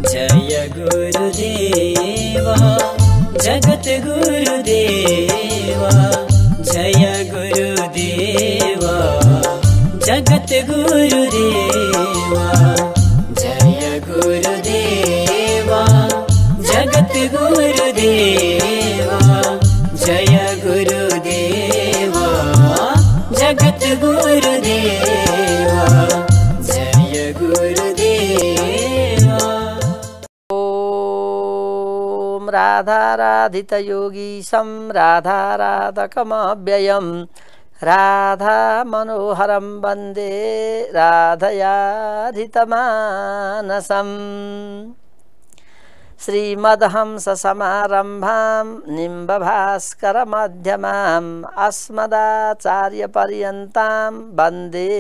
जय गुरुदेवा जगत गुरुदेवा जय गुरुदेवा जगत गुरुदेवा जय गुरुदेवा जगत गुरुदेवा जय गुरुदेवा जगत गुरुदेवा जय गुरुदेवा। ओम राधाराधित योगीशं राधाराधकमव्ययम् राधा मनोहरं वन्दे राधयाधितमानसम्। श्रीमद्हंससमारम्भां निम्बभास्करमध्यमाम् अस्मदाचार्यपर्यन्तां वन्दे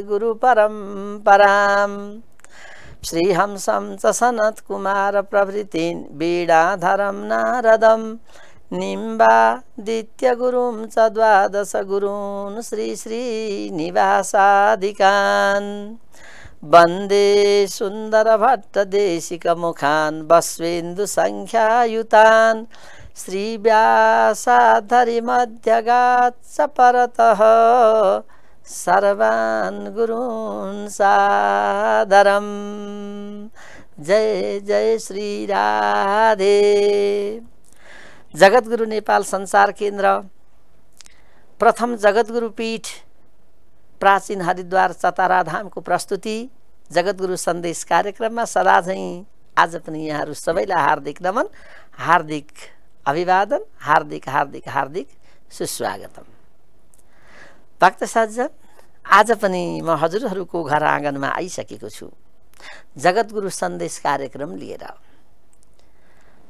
गुरुपरम्पराम्। श्रीहंसं च सनत्कुमारप्रभृतीन् वीणाधरं नारदं निम्बादित्यगुरुं च द्वादश गुरून् श्रीश्रीनिवासादिकान् वन्दे सुन्दरभट्टदेशिकमुखान् बस्वेन्दुसङ्ख्यायुतान् श्रीव्यासाधरिमध्यगाच्च परतः सर्वान् गुरून् सादरम्। जय जय श्री राधे। जगद्गुरु नेपाल संसार केन्द्र प्रथम जगद्गुरु पीठ प्राचीन हरिद्वार चतारा धामको प्रस्तुति जगद्गुरु सन्देश कार्यक्रममा सदा झैं आज पनि यहाँहरू सबैलाई हार्दिक नमन, हार्दिक अभिवादन, हार्दिक हार्दिक हार्दिक सुस्वागतम। भक्त सज्जन, आज पनि म हजुरहरूको घर आँगनमा आइसकेको छु जगद्गुरु सन्देश कार्यक्रम लिएर।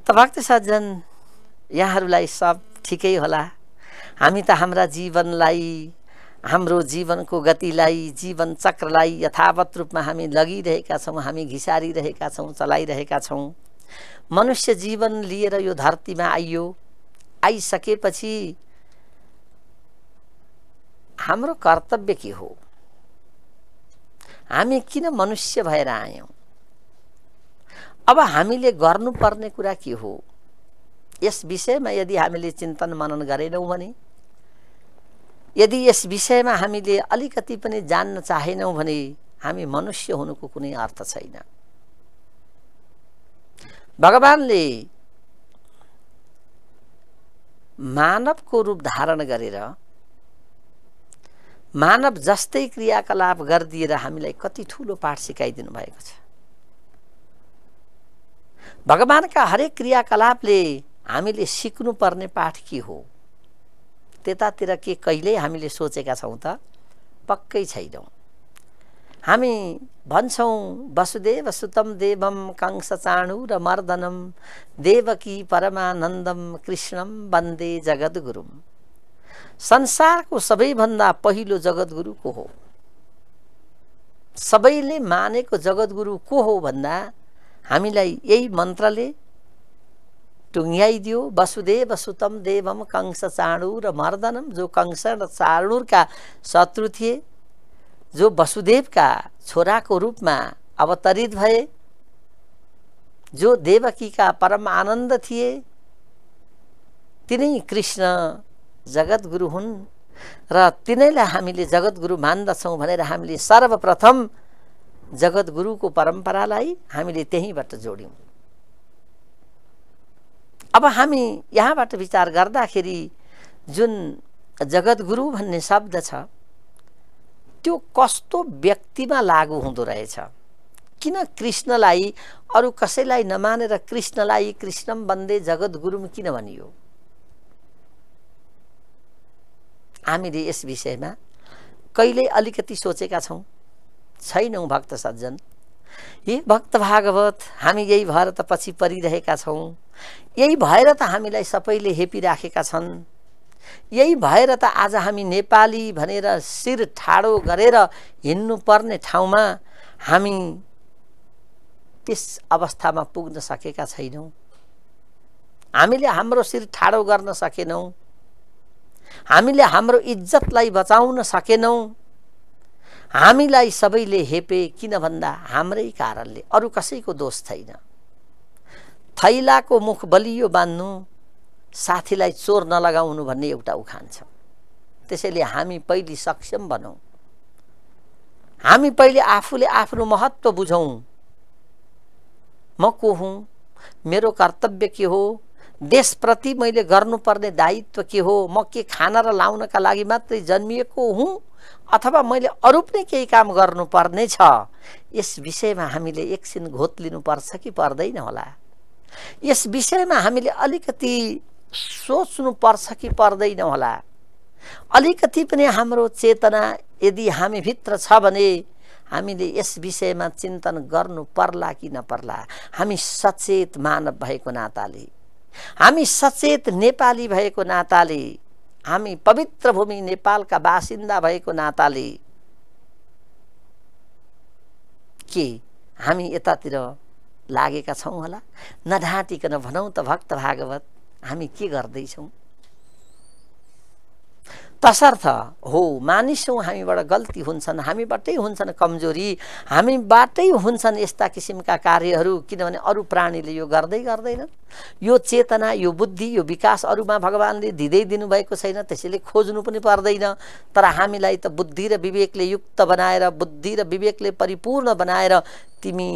त भक्त सज्जन, यहाँहरूलाई सब ठिकै होला। हामी त हाम्रा जीवनलाई, हाम्रो जीवनको गतिलाई, जीवन चक्रलाई यथावत रूपमा हामी लगिरहेका छौँ, हामी घिसारिरहेका छौँ, चलाइरहेका छौँ। मनुष्य जीवन लिएर यो धरतीमा आइयो। आइसकेपछि हाम्रो कर्तव्य के हो? हामी किन मनुष्य भएर आयौँ? अब हामीले गर्नुपर्ने कुरा के हो? यस विषयमा यदि हामीले चिन्तन मनन गरेनौँ भने, यदि यस विषयमा हामीले अलिकति पनि जान्न चाहेनौँ भने हामी मनुष्य हुनुको कुनै अर्थ छैन। भगवानले मानवको रूप धारण गरेर मानव जस्तै क्रियाकलाप गरिदिएर हामीलाई कति ठुलो पाठ सिकाइदिनु भएको छ। भगवानका हरेक क्रियाकलापले हामीले सिक्नुपर्ने पाठ के हो? त्यतातिर के कहिल्यै हामीले सोचेका छौँ त? पक्कै छैनौँ। हामी भन्छौँ वसुदेव सुतं देवं कंस चाणूरमर्दनं देवकी परमानन्दं कृष्णं वन्दे जगद्गुरुं। संसारको सबैभन्दा पहिलो जगद्गुरु को हो? सबैले मानेको जगद्गुरु को हो भन्दा हामीलाई यही मन्त्रले टुङ्ग्याइदियो। वसुदेव सुतं देवम कंस चाणूर मर्दनम। जो कंस र चाणूरका शत्रु थिए, जो वसुदेवका छोराको रूपमा अवतरित भए, जो देवकीका परम आनन्द थिए, तिनै कृष्ण जगद्गुरु हुन् र तिनैलाई हामीले जगद्गुरु मान्दछौँ भनेर हामीले सर्वप्रथम जगद्गुरुको परम्परालाई हामीले त्यहीँबाट जोड्यौँ। अब हामी यहाँबाट विचार गर्दाखेरि जुन जगद्गुरु भन्ने शब्द छ त्यो कस्तो व्यक्तिमा लागू हुँदो रहेछ? किन कृष्णलाई अरू कसैलाई नमानेर कृष्णलाई कृष्णम वन्दे जगद्गुरुम किन भनियो? हामीले यस विषयमा कहिल्यै अलिकति सोचेका छौँ? छैनौँ भक्त सज्जन। हे भक्त भागवत, हामी यही भएर त पछि परिरहेका छौँ। यही भएर त हामीलाई सबैले हेपिराखेका छन्। यही भएर त आज हामी नेपाली भनेर शिर ठाडो गरेर हिँड्नु पर्ने ठाउँमा हामी त्यस अवस्थामा पुग्न सकेका छैनौँ। हामीले हाम्रो शिर ठाडो गर्न सकेनौँ। हामीले हाम्रो इज्जतलाई बचाउन सकेनौँ। हामीलाई सबैले हेपे किन भन्दा हाम्रै कारणले, अरू कसैको दोष छैन। थैलाको मुख बलियो बान्नु, साथीलाई चोर नलगाउनु भन्ने एउटा उखान छ। त्यसैले हामी पहिले सक्षम बनौँ, हामी पहिले आफूले आफ्नो महत्त्व बुझौँ। म को हुँ, मेरो कर्तव्य के हो, देशप्रति मैले गर्नुपर्ने दायित्व के हो, म के खान र लाउनका लागि मात्रै जन्मिएको हुँ अथवा मैले अरू पनि केही काम गर्नुपर्ने छ, यस विषयमा हामीले एकछिन घोत लिनुपर्छ कि पर्दैन होला। यस विषयमा हामीले अलिकति सोच्नुपर्छ कि पर्दैन होला। अलिकति पनि हाम्रो चेतना यदि हामी भित्र छ भने हामीले यस विषयमा चिन्तन गर्नु पर्ला कि नपर्ला। हामी सचेत मानव भएको नाताले, हामी सचेत नेपाली भएको नाताले, हामी पवित्र भूमि नेपालका बासिन्दा भएको नाताले के हामी यतातिर लागेका छौँ होला? नढाँटिकन भनौँ त भक्त भागवत, हामी के गर्दैछौँ? तसर्थ हो मानिसौँ, हामीबाट गल्ती हुन्छन्, हामीबाटै हुन्छन् कमजोरी, हामीबाटै हुन्छन् यस्ता किसिमका कार्यहरू। किनभने अरू प्राणीले यो गर्दै गर्दैन। यो चेतना, यो बुद्धि, यो विकास अरूमा भगवानले दिँदै दिनुभएको छैन, त्यसैले खोज्नु पनि पर्दैन। तर हामीलाई त बुद्धि र विवेकले युक्त बनाएर, बुद्धि र विवेकले परिपूर्ण बनाएर तिमी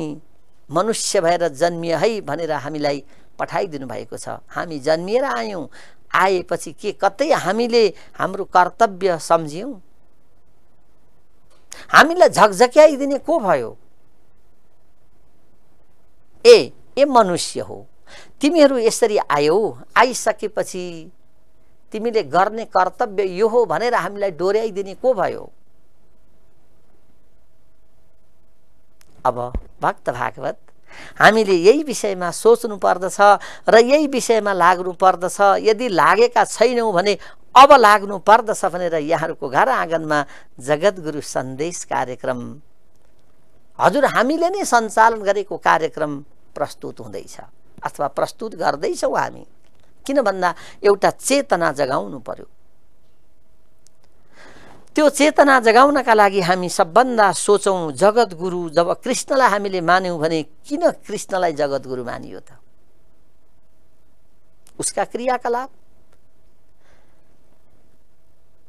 मनुष्य भएर जन्मिए है भनेर हामीलाई पठाइदिनु भएको छ। हामी जन्मिएर आयौँ, आएपछि के कतै हामीले हाम्रो कर्तव्य सम्झ्यौँ? हामीलाई झकझक्याइदिने को भयो? ए मनुष्य हो, तिमीहरू यसरी आयौ, आइसकेपछि तिमीले गर्ने कर्तव्य यो हो भनेर हामीलाई डोर्याइदिने को भयो? अब भक्त भागवत, हामीले यही विषयमा सोच्नु पर्दछ र यही विषयमा लाग्नु पर्दछ। यदि लागेका छैनौँ भने अब लाग्नु पर्दछ भनेर यहाँहरूको घर आँगनमा जगद्गुरु सन्देश कार्यक्रम, हजुर हामीले नै सञ्चालन गरेको कार्यक्रम प्रस्तुत हुँदैछ अथवा प्रस्तुत गर्दैछौँ हामी। किन भन्दा एउटा चेतना जगाउनु पर्यो। त्यो चेतना जगाउनका लागि हामी सबभन्दा सोचौँ, जगद्गुरु जब कृष्णलाई हामीले मान्यौँ भने किन कृष्णलाई जगद्गुरु मानियो त? उसका क्रियाकलाप,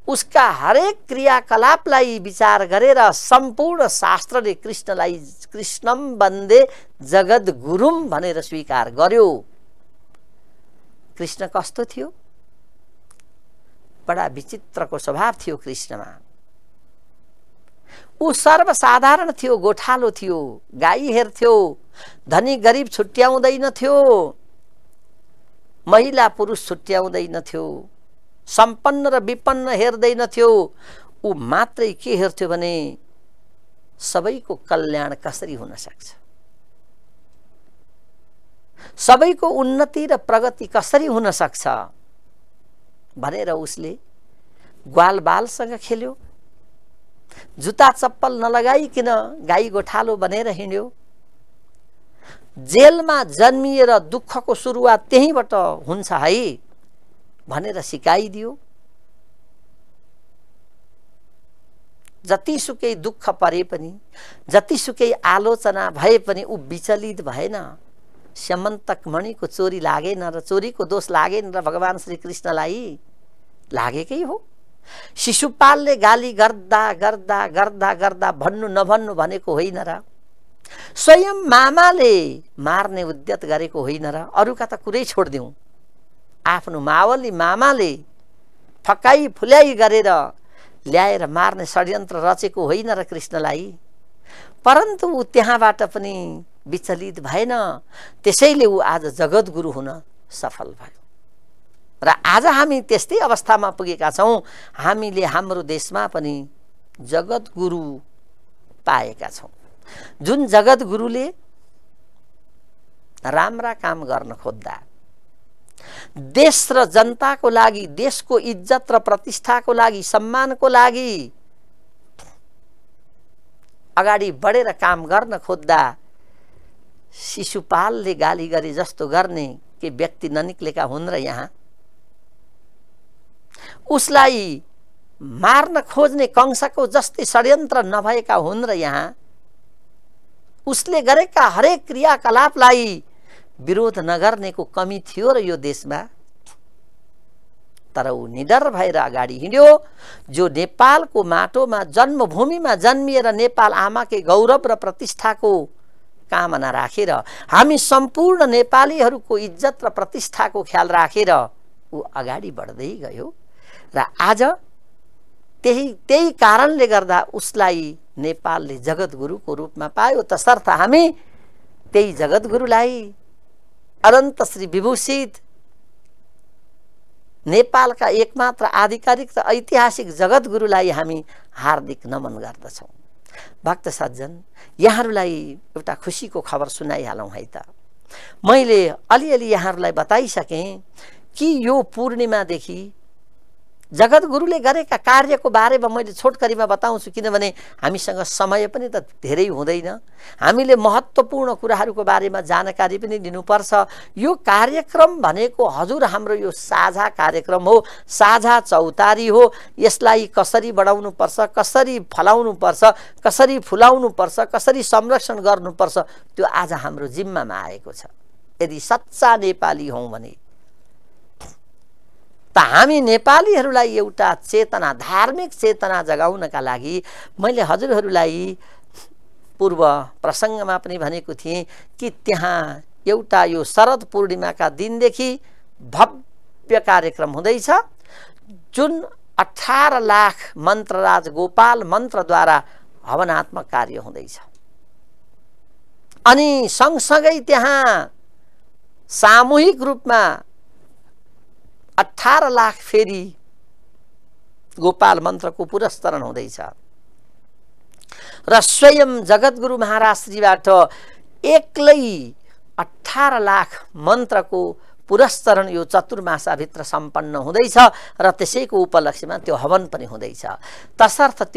उसका हरेक क्रियाकलापलाई विचार गरेर सम्पूर्ण शास्त्रले कृष्णलाई कृष्णम वन्दे जगद्गुरुम भनेर स्वीकार गर्यो। कृष्ण कस्तो थियो? बडा विचित्रको स्वभाव थियो कृष्णमा। ऊ सर्वसाधारण थियो, गोठालो थियो, गाई हेर्थ्यो, धनी गरिब छुट्याउँदैनथ्यो, महिला पुरुष छुट्याउँदैनथ्यो, सम्पन्न र विपन्न हेर्दैनथ्यो। ऊ मात्रै के हेर्थ्यो भने सबैको कल्याण कसरी हुन सक्छ, सबैको उन्नति र प्रगति कसरी हुन सक्छ भनेर उसले ग्वालबालसँग खेल्यो। जुत्ता चप्पल नलगाइकन गाई गोठालो बनेर हिँड्यो। जेलमा जन्मिएर दुःखको सुरुवात त्यहीँबाट हुन्छ है भनेर सिकाइदियो। जतिसुकै दुःख परे पनि, जतिसुकै आलोचना भए पनि ऊ विचलित भएन। स्यमन्तक मणिको चोरी लागेन र चोरीको दोष लागेन र भगवान श्री कृष्णलाई लागेकै हो। शिशुपालले गाली गर्दा गर्दा गर्दा गर्दा भन्नु नभन्नु भनेको होइन र, स्वयं मामाले मार्ने उद्यत गरेको होइन र, अरूका त कुरै छोडिदिउँ, आफ्नो मावली मामाले फकाई फुल्याई गरेर ल्याएर मार्ने षड्यन्त्र रचेको होइन र कृष्णलाई। परन्तु ऊ त्यहाँबाट पनि विचलित भएन। त्यसैले ऊ आज जगद्गुरु हुन सफल भयो र आज हामी त्यस्तै अवस्थामा पुगेका छौँ। हामीले हाम्रो देशमा पनि जगद्गुरु पाएका छौँ, जुन जगद्गुरुले राम्रा काम गर्न खोज्दा, देश र जनताको लागि, देशको इज्जत र प्रतिष्ठाको लागि, सम्मानको लागि अगाडि बढेर काम गर्न खोज्दा शिशुपालले गाली गरे जस्तो गर्ने के व्यक्ति ननिक्लेका हुन् र यहाँ? उसलाई मार्न खोज्ने कंसको जस्तै षड्यन्त्र नभएका हुन् र यहाँ? उसले गरेका हरेक क्रियाकलापलाई विरोध नगर्नेको कमी थियो र यो देशमा, तर ऊ निडर भएर अगाडि हिँड्यो। जो नेपालको माटोमा जन्मभूमिमा जन्मिएर नेपाल आमाकै गौरव र प्रतिष्ठाको कामना राखेर, हामी सम्पूर्ण नेपालीहरूको इज्जत र प्रतिष्ठाको ख्याल राखेर ऊ अगाडि बढ्दै गयो र आज त्यही कारणले गर्दा उसलाई नेपालले जगतगुरुको रूपमा पायो। तसर्थ हामी त्यही जगतगुरुलाई, अनन्त श्री विभूषित नेपालका एकमात्र आधिकारिक र ऐतिहासिक जगतगुरुलाई हामी हार्दिक नमन गर्दछौँ। भक्त सज्जन, यहाँहरूलाई एउटा खुसीको खबर सुनाइहालौँ है त। मैले अलिअलि यहाँहरूलाई बताइसकेँ कि यो पूर्णिमादेखि जगतगुरुले गरेका कार्यको बारेमा मैले छोटकरीमा बताउँछु, किनभने हामीसँग समय पनि त धेरै हुँदैन। हामीले महत्त्वपूर्ण कुराहरूको बारेमा जानकारी पनि लिनुपर्छ। यो कार्यक्रम भनेको हजुर हाम्रो यो साझा कार्यक्रम हो, साझा चौतारी हो। यसलाई कसरी बढाउनुपर्छ, कसरी फलाउनुपर्छ, कसरी फुलाउनुपर्छ, कसरी संरक्षण गर्नुपर्छ, त्यो आज हाम्रो जिम्मामा आएको छ। यदि सच्चा नेपाली हौँ भने त हामी नेपालीहरूलाई एउटा चेतना, धार्मिक चेतना जगाउनका लागि मैले हजुरहरूलाई पूर्व प्रसङ्गमा पनि भनेको थिएँ कि त्यहाँ एउटा यो शरद पूर्णिमाका दिनदेखि भव्य कार्यक्रम हुँदैछ, जुन 18 लाख मन्त्रराज गोपाल मन्त्रद्वारा हवनात्मक कार्य हुँदैछ। अनि सँगसँगै त्यहाँ सामूहिक रूपमा 18 लाख फेरि गोपाल मन्त्रको पुरस्करण हुँदैछ र स्वयं जगतगुरु महाराज श्रीबाट एक्लै 18 लाख मन्त्रको पुरस्करण यो चतुर्मासाभित्र सम्पन्न हुँदैछ र त्यसैको उपलक्ष्यमा त्यो हवन पनि हुँदैछ। तसर्थ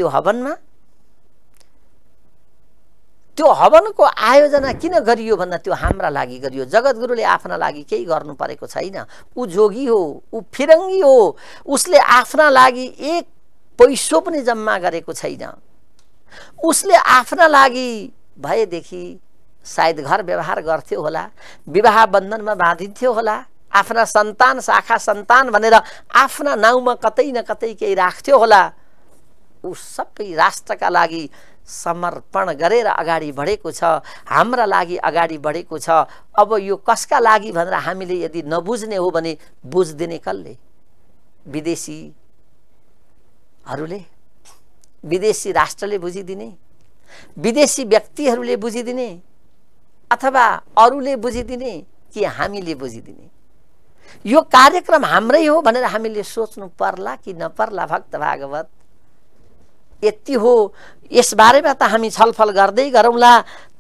त्यो हवनको आयोजना किन गरियो भन्दा त्यो हाम्रा लागि गरियो। जगतगुरुले आफ्ना लागि केही गर्नु परेको छैन। ऊ जोगी हो, ऊ फिरङ्गी हो, उसले आफ्ना लागि एक पैसो पनि जम्मा गरेको छैन। उसले आफ्ना लागि भएदेखि सायद घर व्यवहार गर्थ्यो होला, विवाह बन्धनमा बाँधिन्थ्यो होला, आफ्ना सन्तान शाखा सन्तान भनेर आफ्ना नाउँमा कतै न कतै केही राख्थ्यो होला। ऊ सबै राष्ट्रका लागि समर्पण गरेर अगाडि बढेको छ, हाम्रा लागि अगाडि बढेको छ। अब यो कसका लागि भनेर हामीले यदि नबुझ्ने हो भने बुझ्दिने कसले? विदेशीहरूले, विदेशी राष्ट्रले बुझिदिने, विदेशी व्यक्तिहरूले बुझिदिने, अथवा अरूले बुझिदिने कि हामीले बुझिदिने? यो कार्यक्रम हाम्रै हो भनेर हामीले सोच्नु पर्ला कि नपर्ला? भक्त भागवत यति हो। यसबारेमा त हामी छलफल गर्दै गरौँला।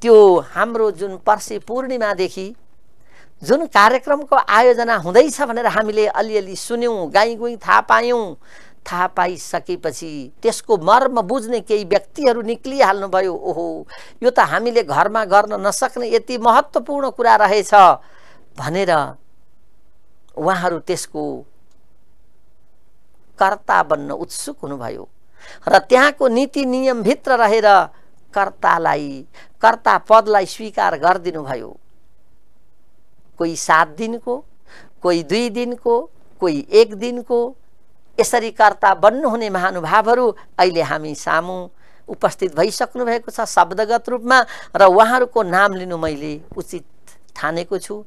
त्यो हाम्रो जुन पर्सि पूर्णिमादेखि जुन कार्यक्रमको आयोजना हुँदैछ भनेर हामीले अलिअलि सुन्यौँ, गाईगुई थाहा पायौँ। थाहा पाइसकेपछि त्यसको मर्म बुझ्ने केही व्यक्तिहरू निक्लिहाल्नुभयो। ओहो, यो त हामीले घरमा गर्न नसक्ने यति महत्त्वपूर्ण कुरा रहेछ भनेर उहाँहरू त्यसको कर्ता बन्न उत्सुक हुनुभयो र त्यहाँको नीति नियमभित्र रहेर कर्ता पदलाई स्वीकार गरिदिनु भयो। कोही 7 दिनको, कोही 2 दिनको, कोही 1 दिनको, यसरी कर्ता बन्नुहुने महानुभावहरू अहिले हामी सामु उपस्थित भइसक्नु भएको छ शब्दगत रूपमा र उहाँहरूको नाम लिनु मैले उचित ठानेको छु।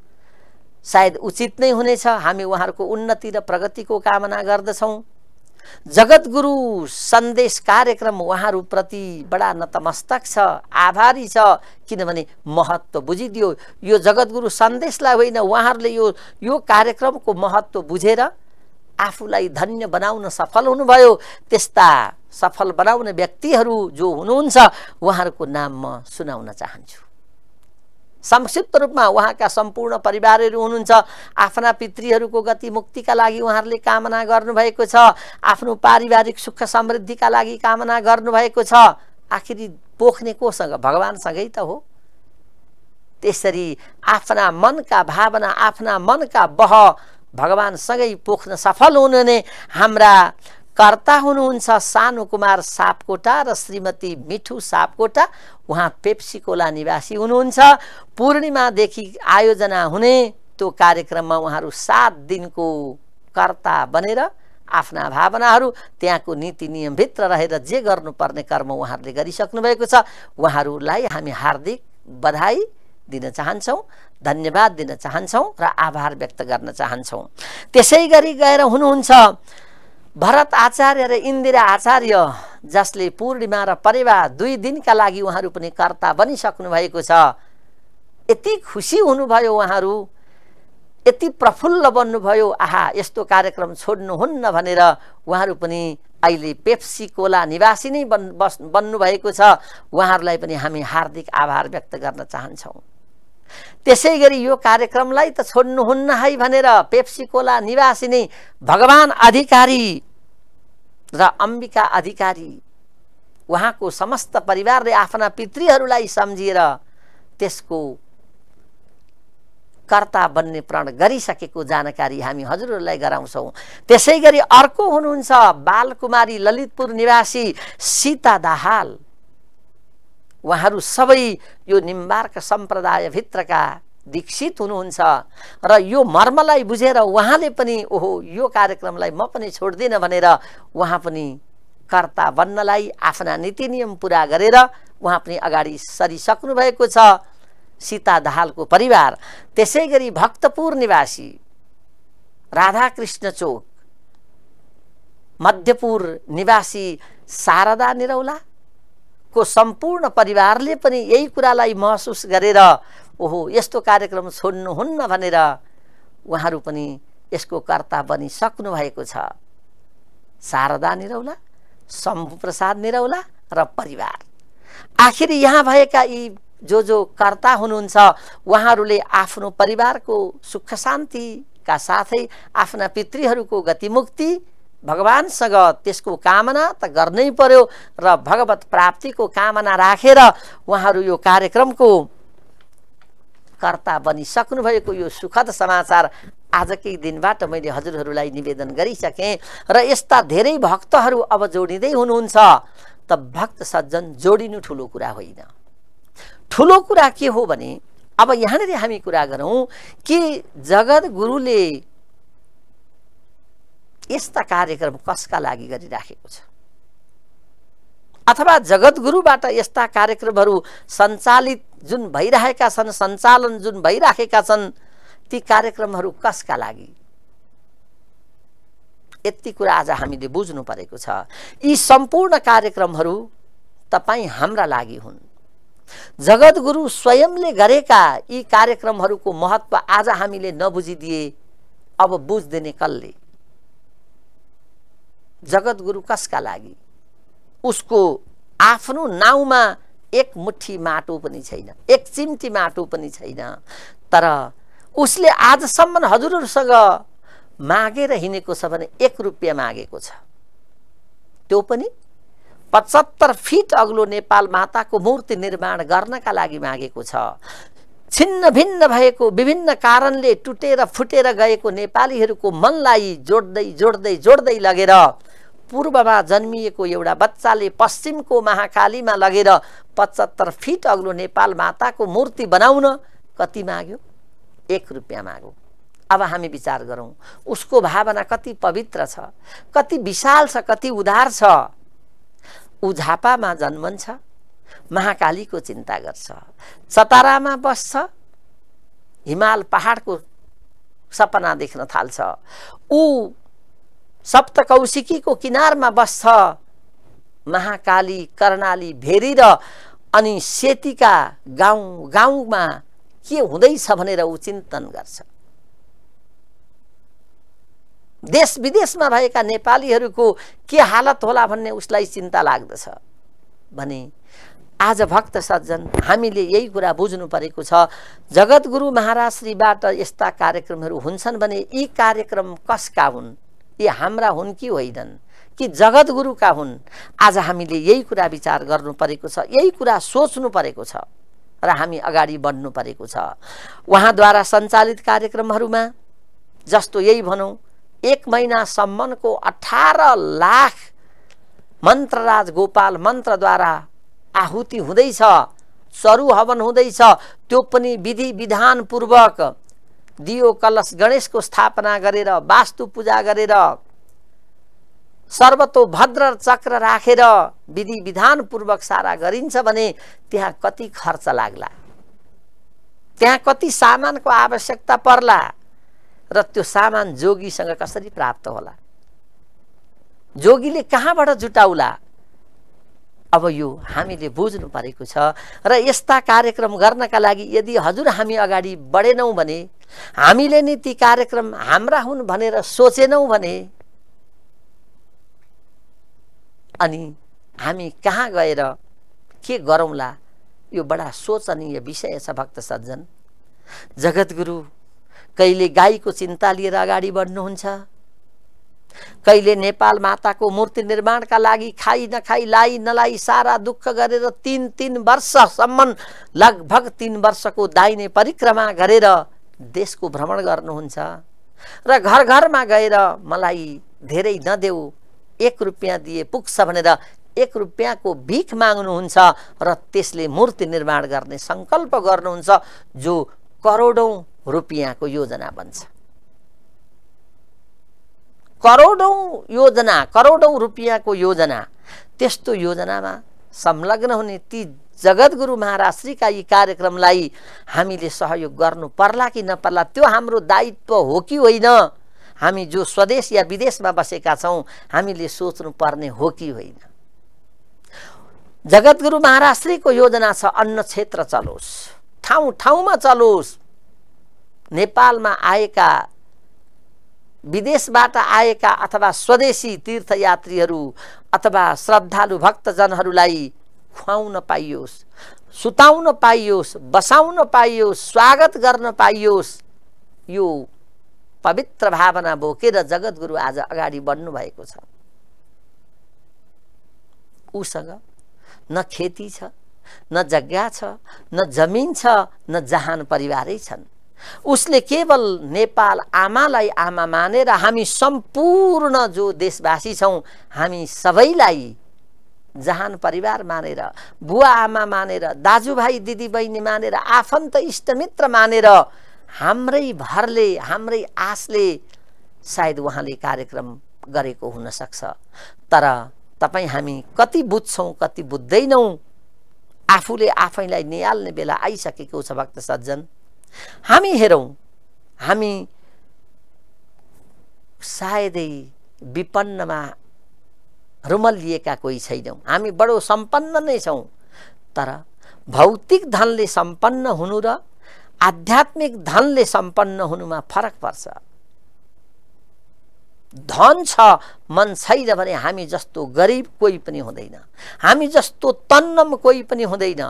सायद उचित नै हुनेछ। हामी उहाँहरूको उन्नति र प्रगतिको कामना गर्दछौँ। जगतगुरु सन्देश कार्यक्रम उहाँहरूप्रति बडा नतमस्तक छ, आभारी छ, किनभने महत्त्व बुझिदियो। यो जगतगुरु सन्देशलाई होइन, उहाँहरूले यो कार्यक्रमको महत्त्व बुझेर आफूलाई धन्य बनाउन सफल हुनुभयो। त्यस्ता सफल बनाउने व्यक्तिहरू जो हुनुहुन्छ उहाँहरूको नाम म सुनाउन चाहन्छु। संक्षिप्त रूपमा उहाँका सम्पूर्ण परिवारहरू हुनुहुन्छ। आफ्ना पितृहरूको गति मुक्तिका लागि उहाँहरूले कामना गर्नुभएको छ। आफ्नो पारिवारिक सुख समृद्धिका लागि कामना गर्नुभएको छ। आखिरी पोख्ने कोसँग? भगवानसँगै त हो। त्यसरी आफ्ना मनका भावना, आफ्ना मनका बह भगवानसँगै पोख्न सफल हुनुहुने हाम्रा कर्ता हुनुहुन्छ सानु कुमार सापकोटा र श्रीमती मिठू सापकोटा, उहाँ पेप्सी कोला निवासी हुनुहुन्छ। पूर्णिमादेखि आयोजना हुने त्यो कार्यक्रममा उहाँहरू 7 दिनको कर्ता बनेर आफ्ना भावनाहरू त्यहाँको नीति नियमभित्र रहेर जे गर्नुपर्ने कर्म उहाँहरूले गरिसक्नु भएको छ। उहाँहरूलाई हामी हार्दिक बधाई दिन चाहन्छौँ, धन्यवाद दिन चाहन्छौँ र आभार व्यक्त गर्न चाहन्छौँ। त्यसै गरी गएर हुनुहुन्छ भरत आचार्य र इन्दिरा आचार्य, जसले पूर्णिमा र परेवा 2 दिनका लागि उहाँहरू पनि कर्ता बनिसक्नु भएको छ। यति खुसी हुनुभयो उहाँहरू, यति प्रफुल्ल बन्नुभयो, आहा यस्तो कार्यक्रम छोड्नुहुन्न भनेर उहाँहरू पनि अहिले पेप्सी कोला निवासी नै बन्नुभएको छ। उहाँहरूलाई पनि हामी हार्दिक आभार व्यक्त गर्न चाहन्छौँ। त्यसै गरी यो कार्यक्रमलाई त छोड्नुहुन्न है भनेर पेप्सी कोला निवासी नै भगवान अधिकारी र अम्बिका अधिकारी, उहाँको समस्त परिवारले आफ्ना पितृहरूलाई सम्झिएर त्यसको कर्ता बन्ने प्रण गरिसकेको जानकारी हामी हजुरहरूलाई गराउँछौँ। त्यसै गरी अर्को हुनुहुन्छ बालकुमारी ललितपुर निवासी सीता दाहाल, उहाँहरू सबै यो निम्बार्क सम्प्रदायभित्रका दीक्षित हुनुहुन्छ र यो मर्मलाई बुझेर उहाँले पनि ओहो यो कार्यक्रमलाई म पनि छोड्दिनँ भनेर उहाँ पनि कर्ता बन्नलाई आफ्ना नीति नियम पुरा गरेर उहाँ पनि अगाडि सरिसक्नु भएको छ, सीता दाहालको परिवार। त्यसै गरी भक्तपुर निवासी राधाकृष्ण चोक मध्यपुर निवासी शारदा निरौला को सम्पूर्ण परिवारले पनि यही कुरालाई महसुस गरेर ओहो यस्तो कार्यक्रम छोड्नुहुन्न भनेर उहाँहरू पनि यसको कर्ता बनिसक्नु भएको छ। शारदा निरौला, शम्भु प्रसाद निरौला र परिवार। आखिर यहाँ भएका यी जो कर्ता हुनुहुन्छ उहाँहरूले आफ्नो परिवारको सुख शान्तिका साथै आफ्ना पितृहरूको गतिमुक्ति भगवानसँग त्यसको कामना त गर्नै पर्यो र भगवत प्राप्तिको कामना राखेर उहाँहरू यो कार्यक्रमको कर्ता बनिसक्नु भएको यो सुखद समाचार आजकै दिनबाट मैले हजुरहरूलाई निवेदन गरिसकेँ र यस्ता धेरै भक्तहरू अब जोडिँदै हुनुहुन्छ। त भक्त सज्जन जोडिनु ठुलो कुरा होइन। ठुलो कुरा के हो भने अब यहाँनिर हामी कुरा गरौँ कि जगत गुरुले यस्ता कार्यक्रम कसका लागि गरिराखेको छ अथवा जगतगुरुबाट यस्ता कार्यक्रमहरू सञ्चालित जुन भइरहेका छन्, सञ्चालन जुन भइराखेका छन्, ती कार्यक्रमहरू कसका लागि, यति कुरा आज हामीले बुझ्नु परेको छ। यी सम्पूर्ण कार्यक्रमहरू तपाईँ हाम्रा लागि हुन्। जगतगुरु स्वयंले गरेका यी कार्यक्रमहरूको महत्त्व आज हामीले नबुझिदिए अब बुझ्दिने कसले? जगतगुरु कसका लागि? उसको आफ्नो नाउँमा एक मुट्ठी माटो पनि छैन, एक चिम्टी माटो पनि छैन, तर उसले आजसम्म हजुरहरूसँग मागेर हिँडेको छ भने 1 रुपियाँ मागेको छ। त्यो पनि 75 फिट अग्लो नेपाल माताको मूर्ति निर्माण गर्नका लागि मागेको छ। छिन्न भिन्न भएको विभिन्न कारणले टुटेर फुटेर गएको नेपालीहरूको मनलाई जोड्दै जोड्दै जोड्दै लगेर पूर्वमा जन्मिएको एउटा बच्चाले पश्चिमको महाकालीमा लगेर 75 फिट अग्लो नेपाल माताको मूर्ति बनाउन कति माग्यो? 1 रुपियाँ माग्यो। अब हामी विचार गरौँ उसको भावना कति पवित्र छ, कति विशाल छ, कति उदार छ। ऊ झापामा जन्मन्छ, महाकालीको चिन्ता गर्छ, चतारामा बस्छ, हिमाल पहाडको सपना देख्न थाल्छ। ऊ सप्तकौशिकीको किनारमा बस्छ, महाकाली, कर्णाली, भेरी र अनि सेतीका गाउँ गाउँमा के हुँदैछ भनेर ऊ चिन्तन गर्छ। देश विदेशमा भएका नेपालीहरूको के हालत होला भन्ने उसलाई चिन्ता लाग्दछ भने आज भक्त सज्जन हामीले यही कुरा बुझ्नु परेको छ। जगतगुरु महाराज श्रीबाट यस्ता कार्यक्रमहरू हुन्छन् भने यी कार्यक्रम कसका हुन्? यी हाम्रा हुन् कि होइनन्, कि जगतगुरुका हुन्? आज हामीले यही कुरा विचार गर्नु परेको छ, यही कुरा सोच्नु परेको छ र हामी अगाडि बढ्नु परेको छ। उहाँद्वारा सञ्चालित कार्यक्रमहरूमा जस्तो यही भनौँ 1 महिनासम्मको 18 लाख मन्त्रराज गोपाल मन्त्रद्वारा आहुति हुँदैछ, चरु हवन हुँदैछ। त्यो पनि विधि विधानपूर्वक दियो कलश गणेशको स्थापना गरेर, वास्तु पूजा गरेर, सर्वतोभद्र चक्र राखेर विधि विधानपूर्वक सारा गरिन्छ भने त्यहाँ कति खर्च लाग्ला, त्यहाँ कति सामानको आवश्यकता पर्ला र त्यो सामान जोगीसँग कसरी प्राप्त होला, जोगीले कहाँबाट जुटाउला। अब यो हामीले बुझ्नु परेको छ र यस्ता कार्यक्रम गर्नका लागि यदि हजुर हामी अगाडि बढेनौँ भने, हामीले नि ती कार्यक्रम हाम्रा हुन् भनेर सोचेनौँ भने अनि हामी कहाँ गएर के गरौँला, यो बडा सोचनीय विषय छ भक्त सज्जन। जगतगुरु कहिले गाईको चिन्ता लिएर अगाडि बढ्नुहुन्छ, कहिले नेपाल माताको मूर्ति निर्माणका लागि खाई नखाई लाई नलाई सारा दुःख गरेर 3 वर्षसम्म लगभग 3 वर्षको दाहिने परिक्रमा गरेर देशको भ्रमण गर्नुहुन्छ र घर घरमा गएर मलाई धेरै नदेऊ 1 रुपैयाँ दिए पुग्छ भनेर 1 रुपैयाँको भिख माग्नुहुन्छ र त्यसले मूर्ति निर्माण गर्ने संकल्प गर्नुहुन्छ, जो करोडौं रुपैयाँको योजना बन्छ। करोडौं रुपैयाँको योजना, त्यस्तो योजनामा संलग्न हुने ती जगतगुरु महाराज श्रीका यी कार्यक्रमलाई हामीले सहयोग गर्नु पर्ला कि नपर्ला, त्यो हाम्रो दायित्व हो कि होइन। हामी जो स्वदेश या विदेशमा बसेका छौं हामीले सोच्नु पर्ने हो कि होइन। जगतगुरु महाराज श्रीको योजना छ अन्न क्षेत्र चलोस्, ठाउँ ठाउँमा चलोस्। नेपालमा आएका, विदेशबाट आएका अथवा स्वदेशी तीर्थयात्रीहरू अथवा श्रद्धालु भक्तजनहरूलाई खुवाउन पाइयोस्, सुताउन पाइयोस्, बसाउन पाइयोस्, स्वागत गर्न पाइयोस्। यो पवित्र भावना बोकेर जगतगुरु आज अगाडि बढ्नु भएको छ। उसँग न खेती छ, न जग्गा छ, न जमिन छ, न जहान परिवारै छन्। उसले केवल नेपाल आमालाई आमा मानेर हामी सम्पूर्ण जो देशवासी छौं हामी सबैलाई जहान परिवार मानेर, बुवा आमा मानेर, दाजुभाइ दिदीबहिनी मानेर, आफन्त इष्टमित्र मानेर हाम्रै भरले, हाम्रै आशले सायद उहाँले कार्यक्रम गरेको हुन सक्छ। तर तपाई हामी कति बुझ्छौं, कति बुझ्दैनौं, आफूले आफैलाई निहाल्ने बेला आइसकेको छ भक्त सज्जन। हामी हेरौं, हामी सायदै विपन्नमा रुमलिएका कोही छैनौं, हामी बडो सम्पन्न नै छौं। तर भौतिक धनले सम्पन्न हुनु र आध्यात्मिक धनले सम्पन्न हुनुमा फरक पर्छ। धन छ मन छैन भने हामी जस्तो गरिब कोही पनि हुँदैन, हामी जस्तो तन्नम कोही पनि हुँदैन।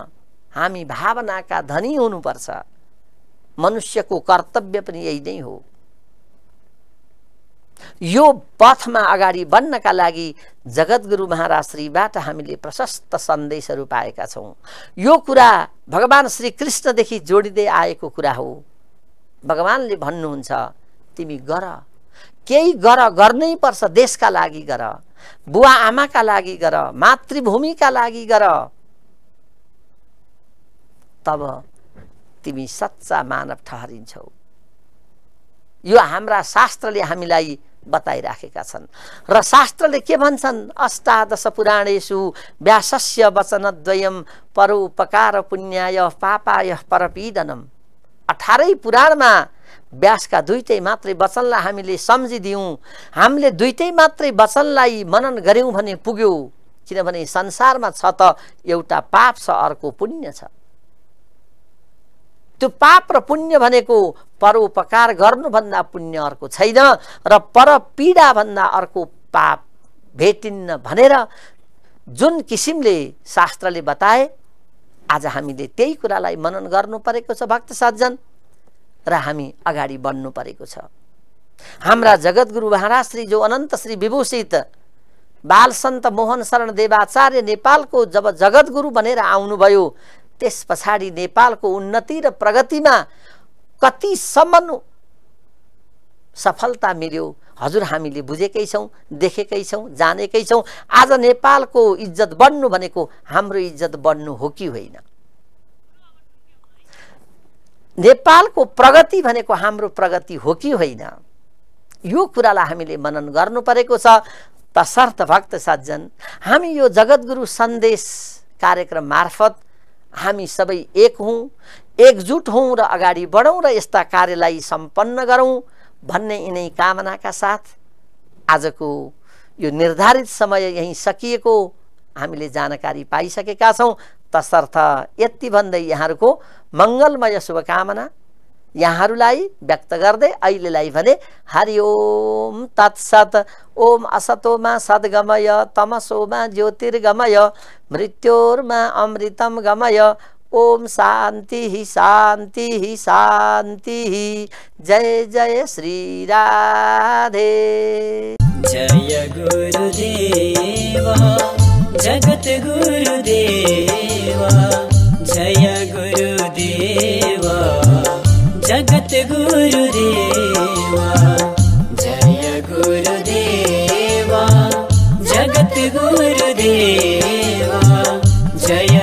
हामी भावनाका धनी हुनुपर्छ। मनुष्यको कर्तव्य पनि यही नै हो। यो पथमा अगाडि बढ्नका लागि जगतगुरु महाराज श्रीबाट हामीले प्रशस्त सन्देशहरू पाएका छौं। यो कुरा भगवान श्री कृष्णदेखि जोडिँदै आएको कुरा हो। भगवानले भन्नुहुन्छ तिमी गर, केही गर, गर्नै पर्छ, देशका लागि गर, बुवा आमाका लागि गर, मातृभूमिका लागि गर, तब तिमी सच्चा मानव ठहरिन्छौ। यो हाम्रा शास्त्रले हामीलाई बताइराखेका छन्। र शास्त्रले के भन्छन्? अष्टादश पुराणेषु व्यासस्य वचनद्वयम् परोपकार पुण्याय पापाय परपीडनम्। 18 पुराणमा व्यासका दुईटै मात्रै वचनलाई हामीले सम्झिदियौं, हामीले दुईटै मात्रै वचनलाई मनन गर्यौं भने पुग्यो। किनभने संसारमा छ त एउटा पाप छ, अर्को पुण्य छ। त्यो पाप र पुण्य भनेको परोपकार गर्नुभन्दा पुण्य अर्को छैन र परपीडा भन्दा अर्को पाप भेटिन्न भनेर जुन किसिमले शास्त्रले बताए, आज हामीले त्यही कुरालाई मनन गर्नु परेको छ भक्त सज्जन, र हामी अगाडि बढ्नु परेको छ। हाम्रा जगतगुरु महाराज श्री जो अनन्त श्री विभूषित बाल सन्त मोहन शरण देवाचार्य नेपालको जब जगतगुरु बनेर आउनुभयो, त्यस पछाडि नेपालको उन्नति र प्रगतिमा कतिसम्म सफलता मिल्यो हजुर हामीले बुझेकै छौँ, देखेकै छौँ, जानेकै छौँ। आज नेपालको इज्जत बढ्नु भनेको हाम्रो इज्जत बढ्नु हो कि होइन? नेपालको प्रगति भनेको हाम्रो प्रगति हो कि होइन? यो कुरालाई हामीले मनन गर्नु परेको छ। तसर्थ भक्त सज्जन, हामी यो जगद्गुरु सन्देश कार्यक्रम मार्फत हामी सबै एक हौँ, एकजुट हौँ र अगाडि बढौँ र यस्ता कार्यलाई सम्पन्न गरौँ भन्ने यिनै कामनाका साथ आजको यो निर्धारित समय यही सकिएको हामीले जानकारी पाइसकेका छौँ। तसर्थ यति भन्दै यहाँहरूको मङ्गलमय शुभकामना यहाँहरूलाई व्यक्त गर्दै अहिलेलाई भने हरि ओम तत्सत। ओम असतोमा सद्गमय तमसोमा ज्योतिर्गमय मृत्योर्मा अमृतम गमय। ओम शान्ति शान्ति शान्ति। जय जय श्री राधे। जय गुरुदेवा जगत गुरुदेवा, जय गुरुदेवा जगत गुरुदेवा, जय गुरुदेवा जगत गुरुदेवा, जय